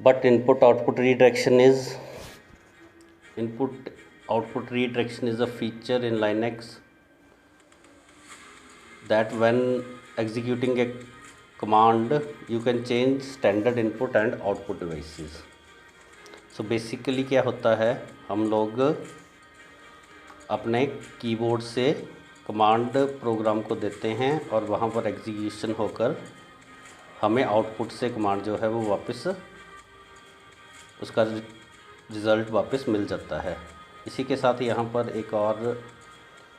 but input output redirection is a feature in Linux that when executing a command you can change standard input and output devices. So basically क्या होता है, हम लोग अपने keyboard से command programme को देते हैं और वहाँ पर एग्जीक्यूशन होकर हमें आउटपुट से कमांड जो है वो वापस उसका रिज़ल्ट वापस मिल जाता है। इसी के साथ यहाँ पर एक और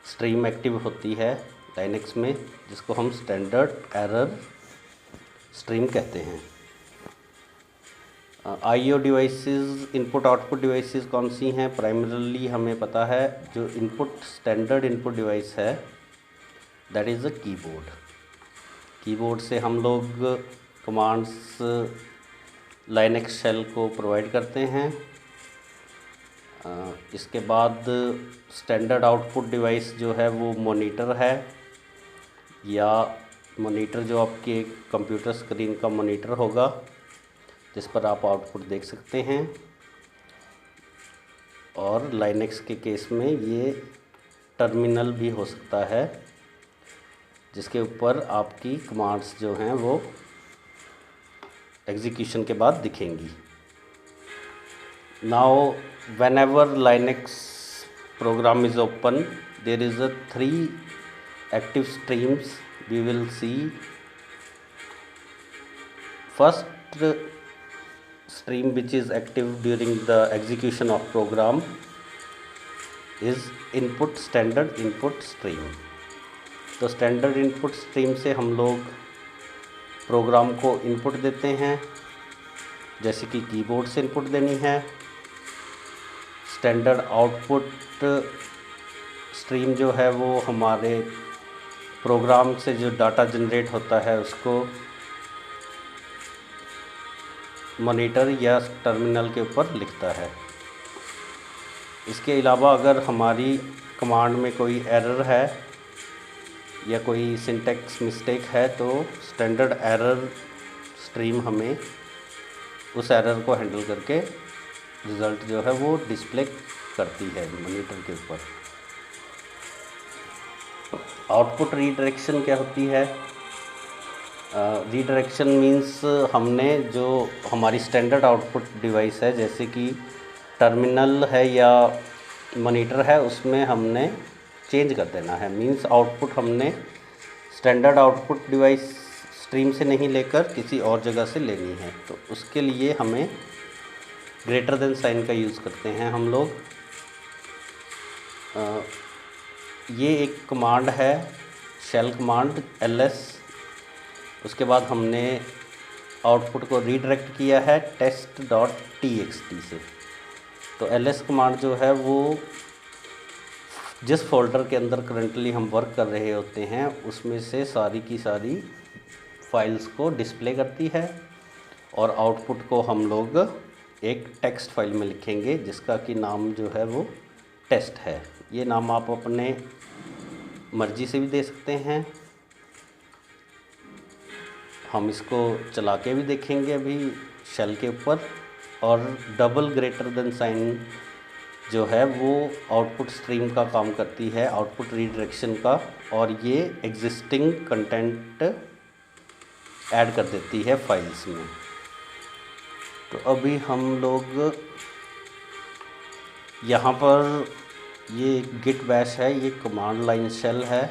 स्ट्रीम एक्टिव होती है लाइनक्स में, जिसको हम स्टैंडर्ड एरर स्ट्रीम कहते हैं। IO devices, input output devices कौन सी हैं? प्राइमरली हमें पता है जो स्टैंडर्ड इनपुट डिवाइस है that is a keyboard. Keyboard से हम लोग कमांड्स लाइनक्स शेल को प्रोवाइड करते हैं। इसके बाद स्टैंडर्ड आउटपुट डिवाइस जो है वो मॉनिटर है, या मॉनिटर जो आपके कंप्यूटर स्क्रीन का मॉनिटर होगा जिस पर आप आउटपुट देख सकते हैं। और लाइनक्स के केस में ये टर्मिनल भी हो सकता है जिसके ऊपर आपकी कमांड्स जो हैं वो एग्जीक्यूशन के बाद दिखेंगी। Now whenever Linux program is open, there is a 3 active streams we will see. First stream which is active during the execution of program is standard input stream. तो स्टैंडर्ड इनपुट स्ट्रीम से हम लोग programme को input देते हैं, जैसे कि keyboard से इनपुट देनी है। स्टैंडर्ड आउटपुट स्ट्रीम जो है वो हमारे प्रोग्राम से जो डाटा जनरेट होता है उसको मॉनिटर या टर्मिनल के ऊपर लिखता है। इसके अलावा अगर हमारी कमांड में कोई एरर है या कोई सिंटैक्स मिस्टेक है तो स्टैंडर्ड एरर स्ट्रीम हमें उस एरर को हैंडल करके रिज़ल्ट जो है वो डिस्प्ले करती है मॉनिटर के ऊपर। आउटपुट रीडायरेक्शन क्या होती है? रीडायरेक्शन मींस हमने जो हमारी स्टैंडर्ड आउटपुट डिवाइस है जैसे कि टर्मिनल है या मॉनिटर है, उसमें हमने चेंज कर देना है। मींस आउटपुट हमने स्टैंडर्ड आउटपुट डिवाइस स्ट्रीम से नहीं लेकर किसी और जगह से लेनी है। तो उसके लिए हमें ग्रेटर देन साइन का यूज़ करते हैं हम लोग। ये एक कमांड है शेल कमांड ls। उसके बाद हमने आउटपुट को रीडायरेक्ट किया है test.txt से। तो ls कमांड जो है वो जिस फोल्डर के अंदर करंटली हम वर्क कर रहे होते हैं उसमें से सारी की सारी फाइल्स को डिस्प्ले करती है, और आउटपुट को हम लोग एक टेक्स्ट फाइल में लिखेंगे जिसका कि नाम जो है वो टेस्ट है। ये नाम आप अपने मर्ज़ी से भी दे सकते हैं। हम इसको चला के भी देखेंगे अभी शेल के ऊपर। और डबल ग्रेटर देन साइन जो है वो आउटपुट स्ट्रीम का काम करती है, आउटपुट रीडायरेक्शन का, और ये एग्जिस्टिंग कंटेंट ऐड कर देती है फाइल्स में। तो अभी हम लोग यहाँ पर ये गिट बैश है, ये कमांड लाइन शेल है।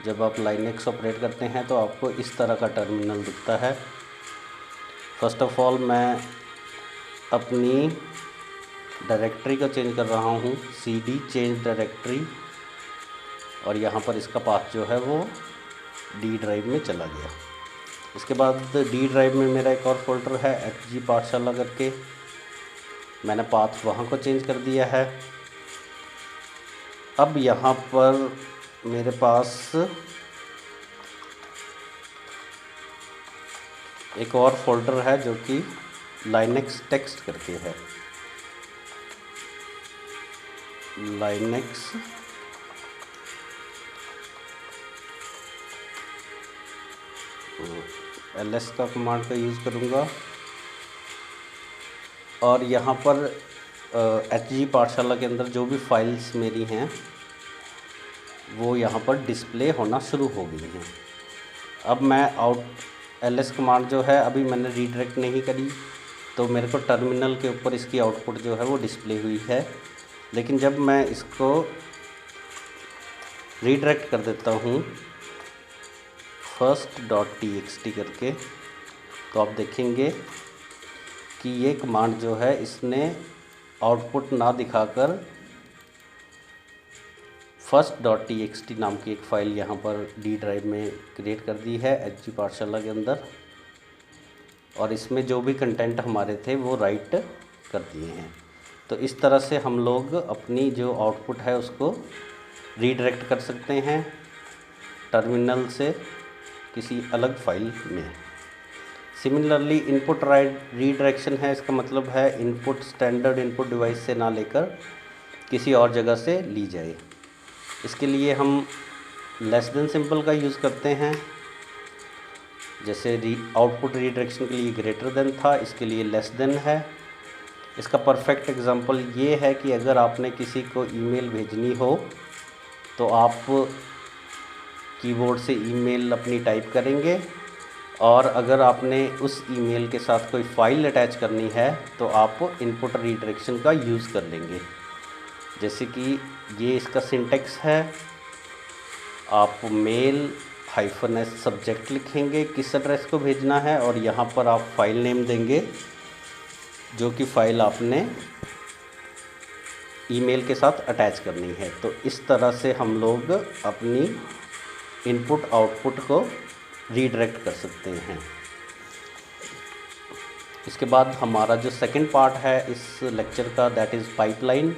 जब आप लाइनक्स ऑपरेट करते हैं तो आपको इस तरह का टर्मिनल दिखता है। फर्स्ट ऑफ ऑल मैं अपनी डायरेक्टरी को चेंज कर रहा हूँ, cd चेंज डायरेक्टरी, और यहाँ पर इसका पाथ जो है वो डी ड्राइव में चला गया। इसके बाद डी ड्राइव में मेरा एक और फोल्डर है fg पाठशाला करके, मैंने पाथ वहाँ को चेंज कर दिया है। अब यहाँ पर मेरे पास एक और फोल्डर है जो कि लाइनक्स टेक्स्ट करके है। लाइनक्स ls का कमांड का यूज़ करूँगा और यहाँ पर HG पाठशाला के अंदर जो भी फाइल्स मेरी हैं वो यहाँ पर डिस्प्ले होना शुरू हो गई हैं। अब मैं ls कमांड जो है अभी मैंने रीडायरेक्ट नहीं करी, तो मेरे को टर्मिनल के ऊपर इसकी आउटपुट जो है वो डिस्प्ले हुई है। लेकिन जब मैं इसको रीडायरेक्ट कर देता हूँ first.txt करके, तो आप देखेंगे कि ये कमांड जो है इसने आउटपुट ना दिखाकर first.txt नाम की एक फ़ाइल यहाँ पर डी ड्राइव में क्रिएट कर दी है HG पाठशाला के अंदर, और इसमें जो भी कंटेंट हमारे थे वो राइट कर दिए हैं। तो इस तरह से हम लोग अपनी जो आउटपुट है उसको रीडायरेक्ट कर सकते हैं टर्मिनल से किसी अलग फाइल में। सिमिलरली इनपुट रीडायरेक्शन है, इसका मतलब है इनपुट स्टैंडर्ड इनपुट डिवाइस से ना लेकर किसी और जगह से ली जाए। इसके लिए हम लेस देन सिंबल का यूज़ करते हैं। जैसे आउटपुट रीडायरेक्शन के लिए ग्रेटर देन था, इसके लिए लेस देन है। इसका परफेक्ट एग्जांपल ये है कि अगर आपने किसी को ईमेल भेजनी हो तो आप कीबोर्ड से ईमेल अपनी टाइप करेंगे, और अगर आपने उस ईमेल के साथ कोई फ़ाइल अटैच करनी है तो आप इनपुट रीडायरेक्शन का यूज़ कर लेंगे। जैसे कि ये इसका सिंटेक्स है, आप मेल -s सब्जेक्ट लिखेंगे किस एड्रेस को भेजना है, और यहाँ पर आप फाइल नेम देंगे जो कि फ़ाइल आपने ईमेल के साथ अटैच करनी है। तो इस तरह से हम लोग अपनी इनपुट आउटपुट को रीडायरेक्ट कर सकते हैं। इसके बाद हमारा जो सेकंड पार्ट है इस लेक्चर का, दैट इज़ पाइपलाइन।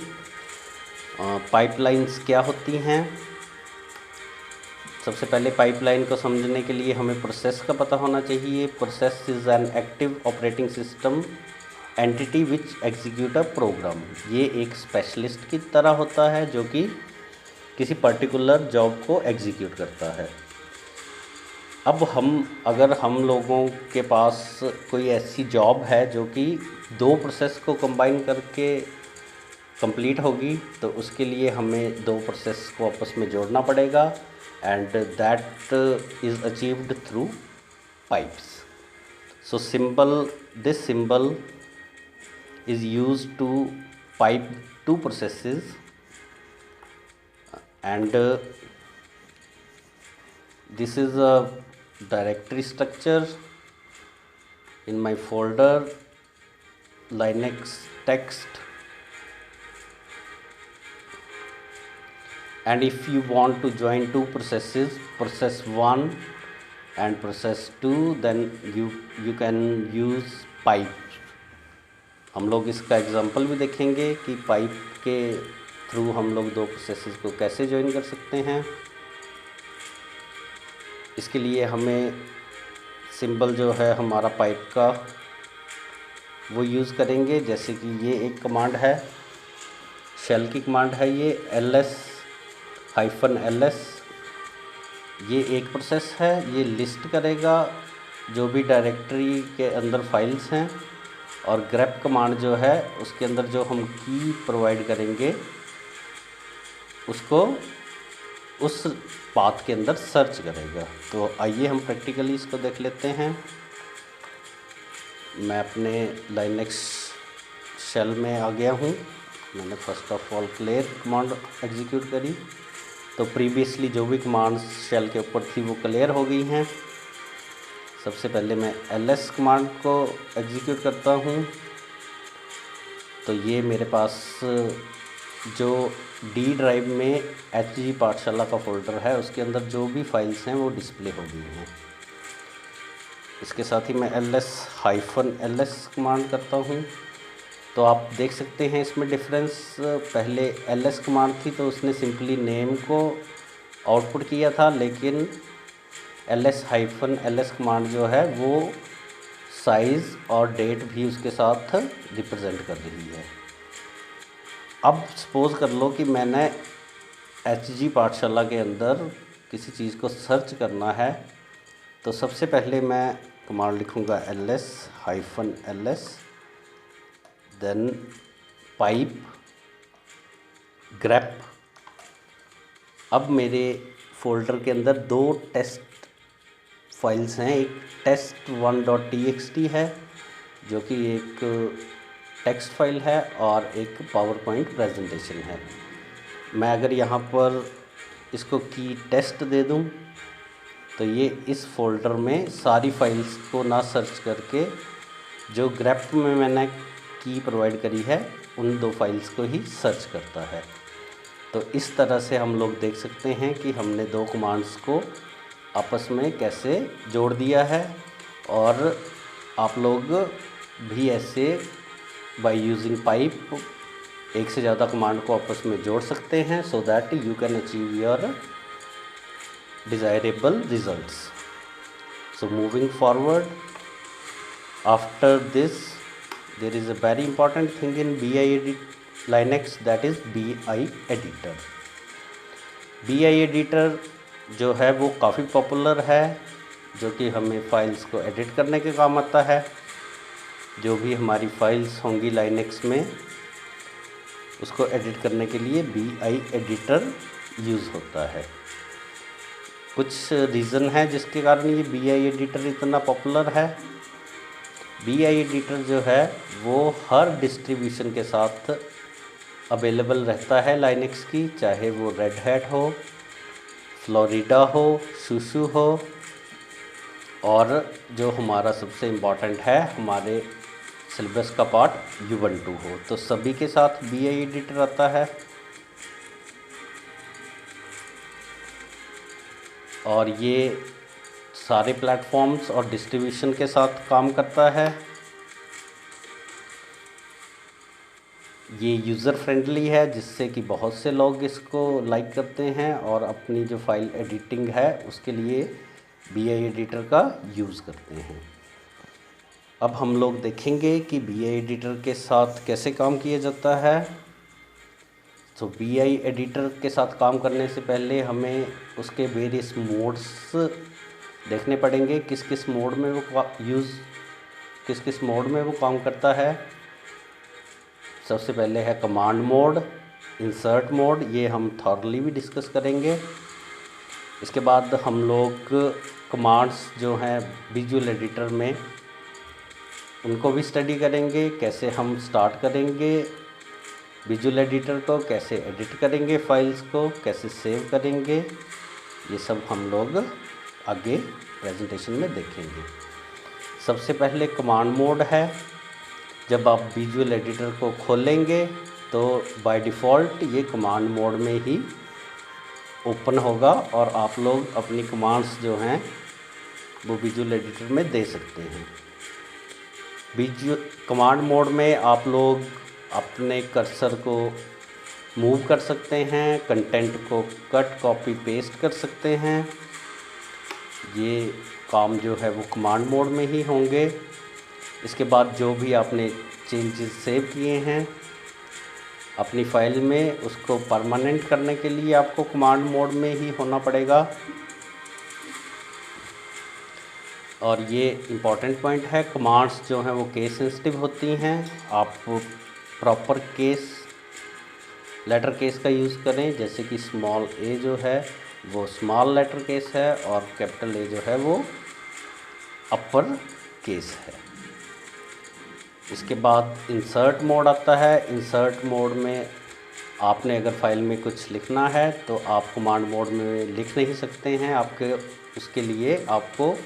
पाइपलाइंस क्या होती हैं? सबसे पहले पाइपलाइन को समझने के लिए हमें प्रोसेस का पता होना चाहिए। Process is an active operating system entity which execute a program. ये एक स्पेशलिस्ट की तरह होता है जो कि किसी पर्टिकुलर जॉब को एग्जीक्यूट करता है। अब अगर हम लोगों के पास कोई ऐसी जॉब है जो कि दो प्रोसेस को कंबाइन करके कंप्लीट होगी, तो उसके लिए हमें दो प्रोसेस को आपस में जोड़ना पड़ेगा, and that is achieved through pipes. So this symbol is used to pipe two processes, and this is a directory structure in my folder Linux text, and if you want to join two processes, process 1 and process 2, then you can use pipe। हम लोग इसका example भी देखेंगे कि pipe के through हम लोग दो प्रोसेसेस को कैसे ज्वाइन कर सकते हैं। इसके लिए हमें सिंबल जो है हमारा पाइप का वो यूज़ करेंगे। जैसे कि ये एक कमांड है, शेल की कमांड है ये ls-ls। ये एक प्रोसेस है, ये लिस्ट करेगा जो भी डायरेक्टरी के अंदर फाइल्स हैं, और grep कमांड जो है उसके अंदर जो हम की प्रोवाइड करेंगे उसको उस पाथ के अंदर सर्च करेगा। तो आइए हम प्रैक्टिकली इसको देख लेते हैं। मैं अपने लाइनक्स शेल में आ गया हूँ। मैंने first of all clear command execute करी, तो प्रीवियसली जो भी कमांड्स शेल के ऊपर थी वो क्लियर हो गई हैं। सबसे पहले मैं ls कमांड को एग्जीक्यूट करता हूँ, तो ये मेरे पास जो डी ड्राइव में HG पाठशाला का फोल्डर है उसके अंदर जो भी फाइल्स हैं वो डिस्प्ले हो गई हैं। इसके साथ ही मैं ls-ls कमांड करता हूँ, तो आप देख सकते हैं इसमें डिफरेंस। पहले ls कमांड थी तो उसने सिंपली नेम को आउटपुट किया था, लेकिन ls-ls कमांड जो है वो साइज़ और डेट भी उसके साथ रिप्रेजेंट कर रही है। अब सपोज़ कर लो कि मैंने HG पाठशाला के अंदर किसी चीज़ को सर्च करना है, तो सबसे पहले मैं कमांड लिखूँगा ls-ls देन पाइप, ग्रेप। अब मेरे फोल्डर के अंदर 2 टेस्ट फाइल्स हैं, एक test1.txt है जो कि एक टेक्स्ट फाइल है और एक पावर पॉइंट प्रेजेंटेशन है। मैं अगर यहाँ पर इसको की टेस्ट दे दूँ तो ये इस फोल्डर में सारी फाइल्स को ना सर्च करके जो ग्रेप में मैंने की प्रोवाइड करी है उन 2 फाइल्स को ही सर्च करता है। तो इस तरह से हम लोग देख सकते हैं कि हमने 2 कमांड्स को आपस में कैसे जोड़ दिया है। और आप लोग भी ऐसे बाय यूजिंग पाइप एक से ज़्यादा कमांड को आपस में जोड़ सकते हैं so that you can achieve your desirable results. So moving forward, after this there is a very important thing in Linux, that is BI editor. BI editor जो है वो काफ़ी पॉपुलर है, जो कि हमें फाइल्स को एडिट करने के काम आता है। जो भी हमारी फाइल्स होंगी लाइनक्स में उसको एडिट करने के लिए BI एडिटर यूज़ होता है। कुछ रीज़न है जिसके कारण ये BI एडिटर इतना पॉपुलर है। BI एडिटर जो है वो हर डिस्ट्रीब्यूशन के साथ अवेलेबल रहता है लाइनक्स की, चाहे वो रेड हैट हो, फ्लोरिडा हो, सुसु हो, और जो हमारा सबसे इम्पॉर्टेंट है हमारे सिलेबस का पार्ट यूबंटू हो, तो सभी के साथ BI एडिटर आता है। और ये सारे प्लेटफॉर्म्स और डिस्ट्रीब्यूशन के साथ काम करता है। ये यूज़र फ्रेंडली है जिससे कि बहुत से लोग इसको लाइक करते हैं और अपनी जो फाइल एडिटिंग है उसके लिए BI एडिटर का यूज़ करते हैं। अब हम लोग देखेंगे कि BI एडिटर के साथ कैसे काम किया जाता है। तो BI एडिटर के साथ काम करने से पहले हमें उसके वेरियस मोड्स देखने पड़ेंगे, किस किस मोड में वो काम करता है। सबसे पहले है कमांड मोड, इंसर्ट मोड, ये हम थॉरली भी डिस्कस करेंगे। इसके बाद हम लोग कमांड्स जो हैं विजुअल एडिटर में उनको भी स्टडी करेंगे, कैसे हम स्टार्ट करेंगे विजुअल एडिटर को, कैसे एडिट करेंगे फाइल्स को, कैसे सेव करेंगे, ये सब हम लोग आगे प्रेजेंटेशन में देखेंगे। सबसे पहले कमांड मोड है। जब आप विजुअल एडिटर को खोलेंगे तो बाय डिफ़ॉल्ट ये कमांड मोड में ही ओपन होगा और आप लोग अपनी कमांड्स जो हैं वो विजुअल एडिटर में दे सकते हैं। कमांड मोड में आप लोग अपने कर्सर को मूव कर सकते हैं, कंटेंट को कट कॉपी पेस्ट कर सकते हैं। ये काम जो है वो कमांड मोड में ही होंगे। इसके बाद जो भी आपने चेंजेस सेव किए हैं अपनी फाइल में उसको परमानेंट करने के लिए आपको कमांड मोड में ही होना पड़ेगा। और ये इम्पॉर्टेंट पॉइंट है, कमांड्स जो हैं वो केस सेंसिटिव होती हैं। आप प्रॉपर केस लेटर केस का यूज़ करें, जैसे कि स्मॉल a जो है वो स्मॉल लेटर केस है और कैपिटल A जो है वो अपर केस है। इसके बाद इंसर्ट मोड आता है। इंसर्ट मोड में आपने अगर फाइल में कुछ लिखना है तो आप कमांड मोड में लिख नहीं सकते हैं, उसके लिए आपको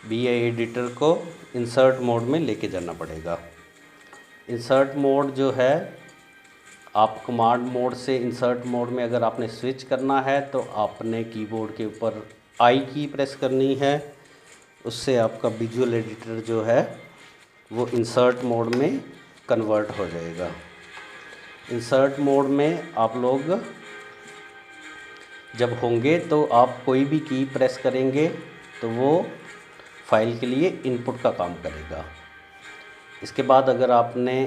BI एडिटर को इंसर्ट मोड में लेके जाना पड़ेगा। इंसर्ट मोड जो है, आप कमांड मोड से इंसर्ट मोड में अगर आपने स्विच करना है तो आपने कीबोर्ड के ऊपर I की प्रेस करनी है, उससे आपका विजुअल एडिटर जो है वो इंसर्ट मोड में कन्वर्ट हो जाएगा। इंसर्ट मोड में आप लोग जब होंगे तो आप कोई भी की प्रेस करेंगे तो वो फाइल के लिए इनपुट का काम करेगा। इसके बाद अगर आपने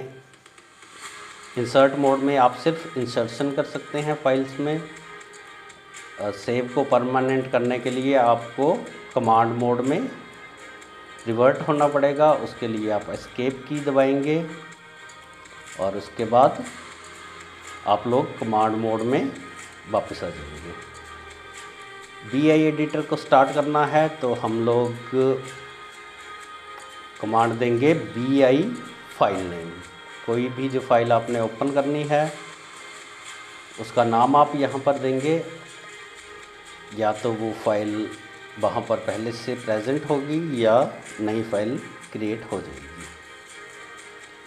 इंसर्ट मोड में आप सिर्फ इंसर्शन कर सकते हैं फाइल्स में। सेव को परमानेंट करने के लिए आपको कमांड मोड में रिवर्ट होना पड़ेगा, उसके लिए आप एस्केप की दबाएंगे। और उसके बाद आप लोग कमांड मोड में वापस आ जाएंगे। BI एडिटर को स्टार्ट करना है तो हम लोग कमांड देंगे BI फाइल नेम। कोई भी जो फाइल आपने ओपन करनी है उसका नाम आप यहाँ पर देंगे, या तो वो फाइल वहाँ पर पहले से प्रेजेंट होगी या नई फाइल क्रिएट हो जाएगी।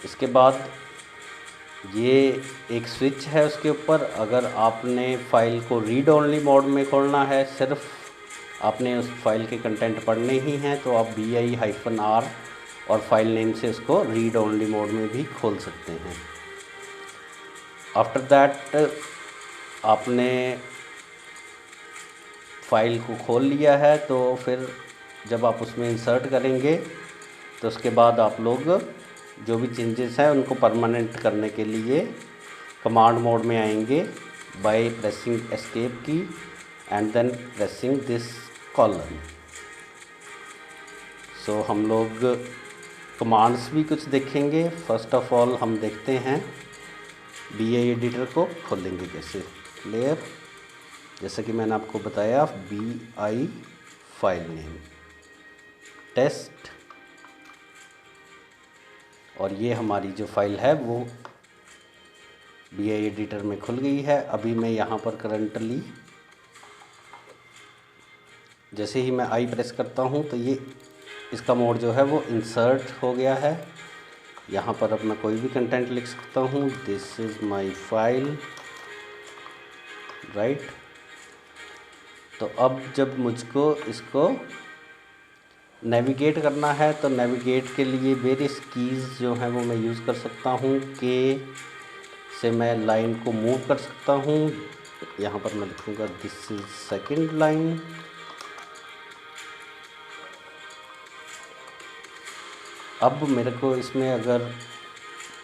इसके बाद ये एक स्विच है उसके ऊपर, अगर आपने फ़ाइल को रीड ओनली मोड में खोलना है, सिर्फ आपने उस फाइल के कंटेंट पढ़ने ही हैं, तो आप BI-R और फाइल नेम से उसको रीड ओनली मोड में भी खोल सकते हैं। आफ्टर दैट आपने फ़ाइल को खोल लिया है, तो फिर जब आप उसमें इंसर्ट करेंगे तो उसके बाद आप लोग जो भी चेंजेस हैं उनको परमानेंट करने के लिए कमांड मोड में आएंगे by pressing escape key and then pressing this colon. So हम लोग कमांड्स भी कुछ देखेंगे। फर्स्ट ऑफ ऑल हम देखते हैं BI एडिटर को खोलेंगे कैसे। क्लियर, जैसा कि मैंने आपको बताया, BI फाइल नेम टेस्ट, और ये हमारी जो फाइल है वो BI एडिटर में खुल गई है। अभी मैं यहाँ पर करंटली जैसे ही मैं आई प्रेस करता हूँ तो ये इसका मोड जो है वो इंसर्ट हो गया है। यहाँ पर अब मैं कोई भी कंटेंट लिख सकता हूँ, this is my file, right. तो अब जब मुझको इसको नेविगेट करना है तो नेविगेट के लिए वेरियस कीज़ जो हैं वो मैं यूज़ कर सकता हूँ। के से मैं लाइन को मूव कर सकता हूँ। यहाँ पर मैं लिखूँगा दिस इज़ सेकंड लाइन। अब मेरे को इसमें अगर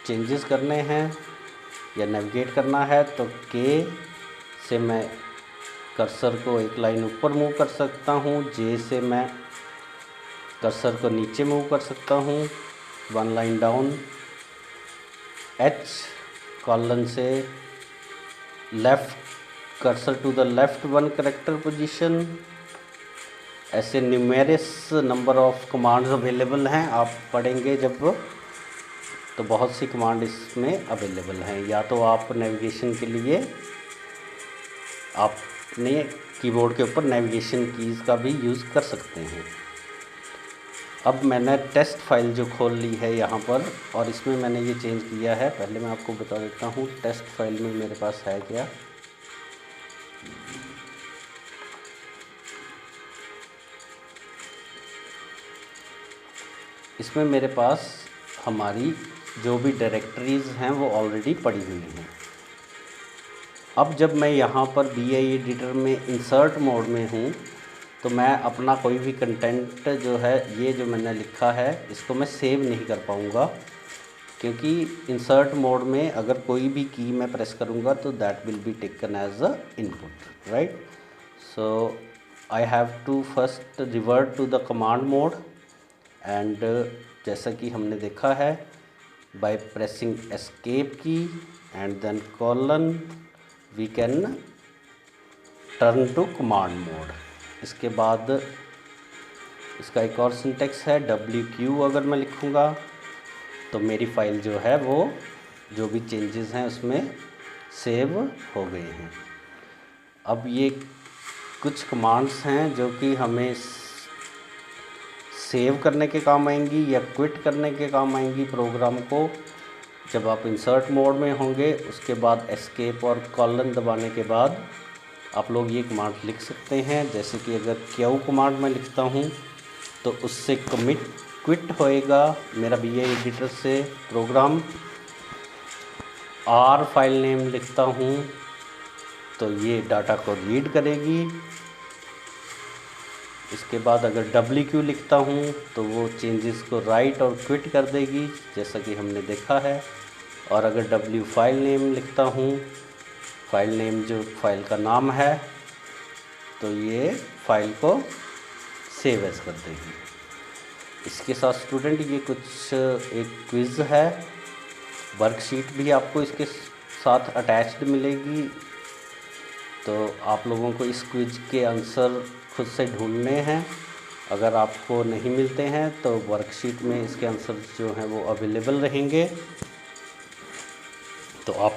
चेंजेस करने हैं या नेविगेट करना है तो के से मैं कर्सर को एक लाइन ऊपर मूव कर सकता हूँ। जे से मैं कर्सर को नीचे मूव कर सकता हूँ, one line down. H colon से left cursor to the left one character position. ऐसे numerous number of commands available हैं, आप पढ़ेंगे जब तो बहुत सी कमांड इसमें अवेलेबल हैं। या तो आप नेविगेशन के लिए अपने कीबोर्ड के ऊपर नेविगेशन कीज़ का भी यूज़ कर सकते हैं। अब मैंने टेस्ट फाइल जो खोल ली है यहाँ पर, और इसमें मैंने ये चेंज किया है। पहले मैं आपको बता देता हूँ टेस्ट फाइल में मेरे पास है क्या। इसमें मेरे पास हमारी जो भी डायरेक्टरीज़ हैं वो ऑलरेडी पड़ी हुई हैं। अब जब मैं यहाँ पर BI एडिटर में इंसर्ट मोड में हूँ तो मैं अपना कोई भी कंटेंट जो है, ये जो मैंने लिखा है, इसको मैं सेव नहीं कर पाऊँगा, क्योंकि इंसर्ट मोड में अगर कोई भी की मैं प्रेस करूँगा तो that will be taken as a input, right. So I have to first revert to the command mode, and जैसा कि हमने देखा है by pressing escape key and then colon we can turn to command mode. इसके बाद इसका एक और सिंटेक्स है WQ। अगर मैं लिखूँगा तो मेरी फ़ाइल जो है वो जो भी चेंजेस हैं उसमें सेव हो गए हैं। अब ये कुछ कमांड्स हैं जो कि हमें सेव करने के काम आएंगी या क्विट करने के काम आएंगी प्रोग्राम को। जब आप इंसर्ट मोड में होंगे उसके बाद एस्केप और कॉलन दबाने के बाद आप लोग ये कमांड लिख सकते हैं। जैसे कि अगर क्यू कमांड में लिखता हूँ तो उससे क्विट होएगा मेरा BI एडिटर से प्रोग्राम। R फाइल नेम लिखता हूँ तो ये डाटा को रीड करेगी। इसके बाद अगर WQ लिखता हूँ तो वो चेंजेस को राइट और क्विट कर देगी, जैसा कि हमने देखा है। और अगर W फाइल नेम लिखता हूँ, फाइल नेम जो फाइल का नाम है, तो ये फाइल को सेव एज कर देगी। इसके साथ स्टूडेंट ये कुछ एक क्विज़ है वर्कशीट भी आपको इसके साथ अटैच्ड मिलेगी, तो आप लोगों को इस क्विज के आंसर खुद से ढूंढने हैं। अगर आपको नहीं मिलते हैं तो वर्कशीट में इसके आंसर जो हैं वो अवेलेबल रहेंगे, तो आप